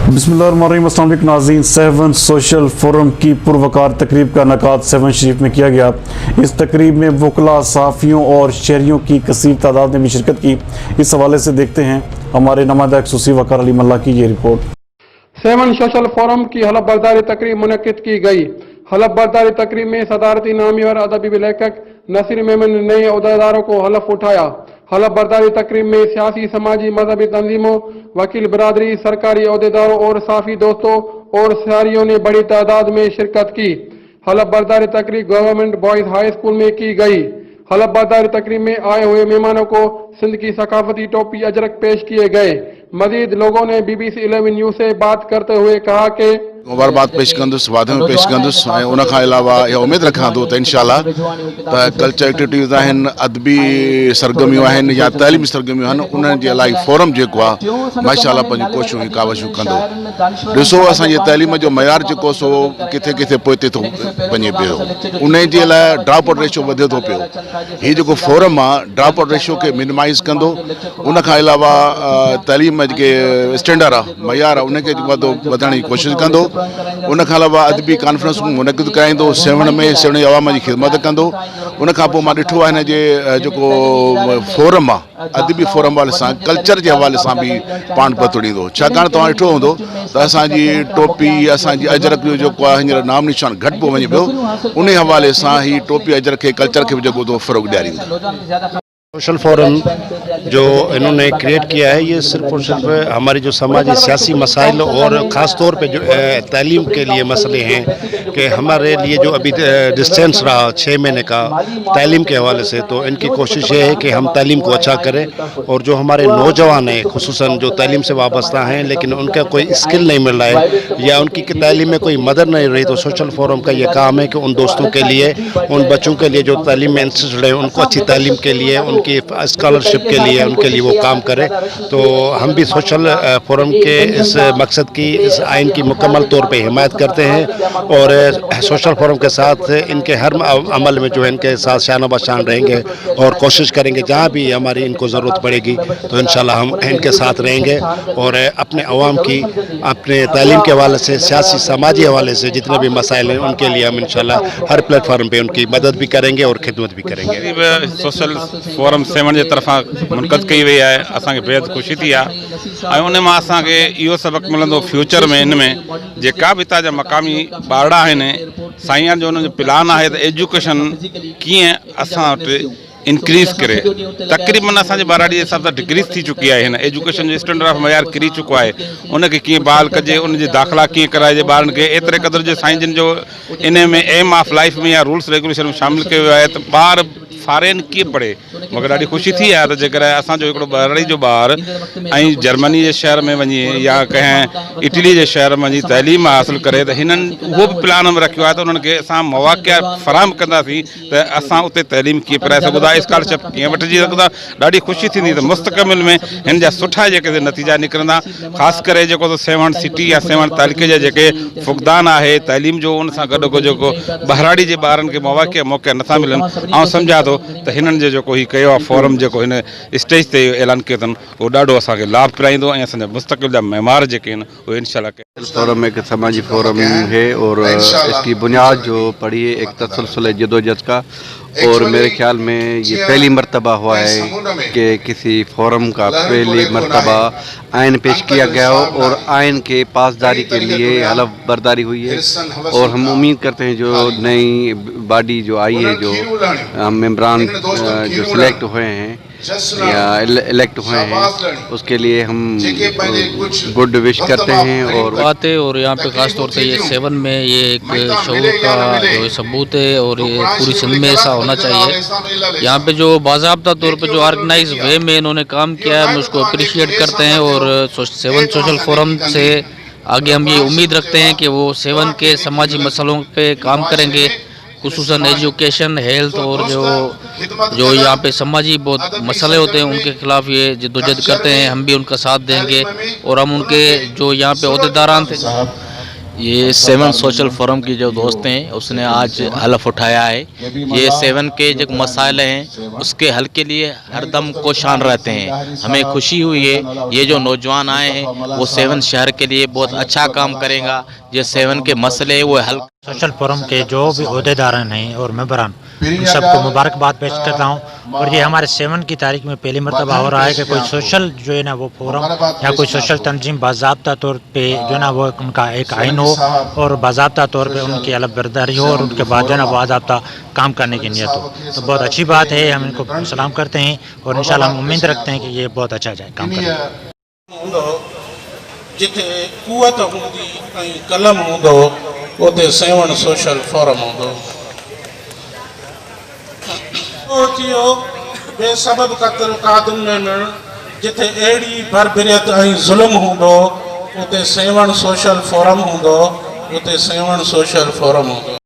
बिस्मिल्लाहिर्रहमानिर्रहीम। अस्सलाम वालेकुम नाज़रीन, 7 सोशल फोरम की पुरवकार तकरीब का इनेकाद 7 शरीफ में किया गया। इस तकरीब में वकला, सहाफ़ियों और शहरियों की कसीर तादाद ने भी शिरकत की। इस हवाले से देखते हैं हमारे नुमाइंदा खसूसी वकार अली मल्ला की ये रिपोर्ट। 7 सोशल फोरम की हलफ बर्दारी तकरीब मुनक्किद की गई। हलफ बर्दारी तकरीब में सदारती नामी और अदबी लेखक नसीर मेमन ने नए अहदेदारों को हलफ उठाया। हलफ बर्दारी तकरीब में सियासी, समाजी, मजहबी तंजीमों, वकील बरादरी, सरकारी अहदेदारों और साफी दोस्तों और शहरियों ने बड़ी तादाद में शिरकत की। हलफ बर्दारी तकरीब गवर्नमेंट बॉयज हाई स्कूल में की गई। हलफ बर्दारी तकरीब में आए हुए मेहमानों को सिंध की सकाफती टोपी अजरक पेश किए गए। मजीद लोगों ने BBC 11 न्यूज़ से बात करते हुए कहा कि मुबारकबाद पेश कंदुसि, वादे में पेश कंदुसि ऐं उन खां अलावा इहा उमेद रखां थो त इंशाअल्लाह त कल्चर एक्टिविटीज़ आहिनि, अदबी सरगर्मियूं आहिनि या तइलीमी सरगर्मियूं आहिनि, उन्हनि जे लाइ फोरम जेको आहे माशाअल्लाह पंहिंजी कोशिशूं ऐं कावशूं कंदो। ॾिसो असांजे तइलीम जो मयार जेको सो किथे किथे पोइते थो वञे पियो, उन जे लाइ ड्रॉप आउट रेशियो वधे थो पियो। हीउ जेको फोरम आहे ड्रॉप आउट रेशियो खे मिनिमाइज़ कंदो। उन खां अलावा तइलीम जेके स्टैंडर्ड आहे, मयार आहे, उनखे वधण जी कोशिशि कंदो। उन खां अलावा अदबी कॉन्फ्रेंस मुनक़िद कराईंदो, सेवण अवाम जी ख़िदमत कंदो। उन खां पोइ मां ॾिठो आहे हिन जे जेको फोरम आहे अदबी फोरम वाले सां कल्चर जे हवाले सां बि पाण पतड़ींदो। छाकाणि तव्हां ॾिठो हूंदो त असांजी टोपी, असांजी अजरक जो जेको आहे हींअर नाम निशान घटि पियो वञे पियो, उन हवाले सां ही टोपी अजरक खे कल्चर खे बि जेको थो फ़रोग़ ॾियारींदो। सोशल फोरम जो इन्होंने क्रिएट किया है, ये सिर्फ और सिर्फ हमारे जो समाजी सियासी मसाइल और ख़ास तौर पे जो तालीम के लिए मसले हैं कि हमारे लिए जो अभी डिस्टेंस रहा 6 महीने का तालीम के हवाले से, तो इनकी कोशिश ये है कि हम तालीम को अच्छा करें। और जो हमारे नौजवान हैं खुसूसन जो तालीम से वाबस्ता हैं लेकिन उनका कोई स्किल नहीं मिल रहा है या उनकी तालीम में कोई मदद नहीं रही, तो सोशल फोरम का ये काम है कि उन दोस्तों के लिए, उन बच्चों के लिए जो तालीम में इंटरेस्टेड है, उनको अच्छी तालीम के लिए, उनकी स्कॉलरशिप के लिए, उनके लिए वो काम करे। तो हम भी सोशल फोरम के इस मकसद की, इस आइन की मुकम्मल तौर पे हिमायत करते हैं और सोशल फोरम के साथ इनके हर अमल में जो है इनके साथ शान बशान रहेंगे और कोशिश करेंगे जहाँ भी हमारी इनको ज़रूरत पड़ेगी तो इंशाल्लाह हम इनके साथ रहेंगे और अपने अवाम की, अपने तालीम के हवाले से, सियासी समाजी हवाले से जितने भी मसाइल हैं उनके लिए हम इंशाल्लाह हर प्लेटफॉर्म पे उनकी मदद भी करेंगे और खिदमत भी करेंगे। सोशल फोरम 7 जे तरफ़ां मुनक़द कई वई आहे, असांखे बेहद ख़ुशी थी आहे ऐं उन मां असांखे इहो सबक़ु मिलंदो फ्यूचर में इन में जेका बि हितां जा मक़ामी ॿारड़ा आहिनि, साईं जो उन्हनि जो प्लान आहे त एजुकेशन कीअं असां वटि इंक्रीज़ करे। तक़रीबन असांजे बाराड़ी जे हिसाब सां डिक्रीज़ थी चुकी आहे, हिन एजुकेशन जो स्टैंडर्ड ऑफ मयार किरी चुको आहे। उनखे कीअं बहाल कजे, उनजी दाख़िला कीअं कराइजे ॿारनि खे, एतिरे क़दुरु जो साईं जिन जो इन में एम ऑफ लाइफ में या रूल्स रेगुलेशन में शामिलु कयो आहे त ॿार फॉरेन कीअं पढ़े। मूंखे ॾाढी ख़ुशी थी आहे त जेकर असांजो हिकिड़ो बाराड़ी जो ॿार ऐं जर्मनी जे शहर में वञे या कंहिं इटली जे शहर में वञी तइलीम हासिलु करे त हिननि उहो बि प्लान में रखियो आहे त उन्हनि खे असां मौक़ा फ़राहम कंदासीं त असां उते तइलीम कीअं पढ़ाए सघूं था, स्कॉलरशिप कीअं वठिजी सघूं था। ॾाढी ख़ुशी थींदी त मुस्तक़बिल में हिन जा सुठा जेके नतीजा निकिरंदा। ख़ासि करे जेको त 7 सिटी या 7 तालुके जा जेके फुक़दान आहे तइलीम जो, उन सां गॾु जेको बहराड़ी जे ॿारनि खे मौक़ा नथा मिलनि। ऐं सम्झा थो त हिननि जो जेको हीउ कयो आहे फोरम, जेको हिन स्टेज ते ऐलान कयो अथनि, उहो ॾाढो असांखे लाभ पिराईंदो ऐं असांजा मुस्तक़बिल जा मेमार जेके आहिनि उहे इंशाअल्लाह। फोरम एक समाजी फोरम है और इसकी बुनियाद जो पड़ी है एक तसलसल जदोजहद का, और मेरे ख्याल में ये पहली मर्तबा हुआ है कि किसी फोरम का पहली मर्तबा आइन पेश किया गया हो और आइन के पासदारी के लिए हलफ बर्दारी हुई है। और हम उम्मीद करते हैं जो नई बॉडी जो आई है, जो मेंबरान जो सिलेक्ट हुए हैं या इलेक्ट हुए हैं, उसके लिए हम गुड विश करते हैं। और बात है और यहाँ पे ख़ास तौर से ये 7 में ये एक शऊर का जो सबूत है और ये पूरी सिंध में ऐसा होना चाहिए। यहाँ पे जो बाज़ाब्ता तौर पे जो ऑर्गेनाइज वे में इन्होंने काम किया है, हम उसको अप्रिशिएट करते हैं और 7 सोशल फोरम से आगे हम ये उम्मीद रखते हैं कि वो 7 के समाजी मसलों पे काम करेंगे, खुसूसन एजुकेशन, हेल्थ और जो यहाँ पे समाजी बहुत मसले होते हैं उनके खिलाफ ये जद्दोजहद करते हैं। हम भी उनका साथ देंगे और हम उनके जो यहाँ पे अहदेदारान थे ये 7 सोशल फोरम की जो दोस्त हैं उसने आज हलफ उठाया है। ये 7 के जो मसाइल हैं उसके हल के लिए हरदम कोशान रहते हैं। हमें खुशी हुई है ये जो नौजवान आए हैं वो 7 शहर के लिए बहुत अच्छा काम करेगा। ये 7 के मसले वो हल सोशल फोरम के जो भी अहदेदार हैं और मेंबरान उन सबको मुबारकबाद पेश करता हूँ। और ये हमारे 7 की तारीख में पहली मरतबा हो रहा है कि कोई सोशल जो है ना वो फोरम या कोई सोशल तंजीम बाज़ाब्ता तौर पे जो है ना वो उनका एक आइन हो और बाज़ाब्ता तौर पे उनकी अलग बर्दारी हो और उनके बाद जो है ना बाज़ाब्ता काम करने की नीयत हो। तो बहुत अच्छी बात है, हम इनको सलाम करते हैं और इंशाल्लाह हम उम्मीद रखते हैं कि ये बहुत अच्छा जाए काम करें। जिथे कुवत हूंदी ऐं कलम हूंदो उते 7 सोशल फोरम हूंदो। थियो बेसबब क़त्ल कादुन में जिथे अहिड़ी बरबरियत ऐं ज़ुल्म हूंदो उते 7 सोशल फोरम हूंदो, उते 7 सोशल फोरम हूंदो।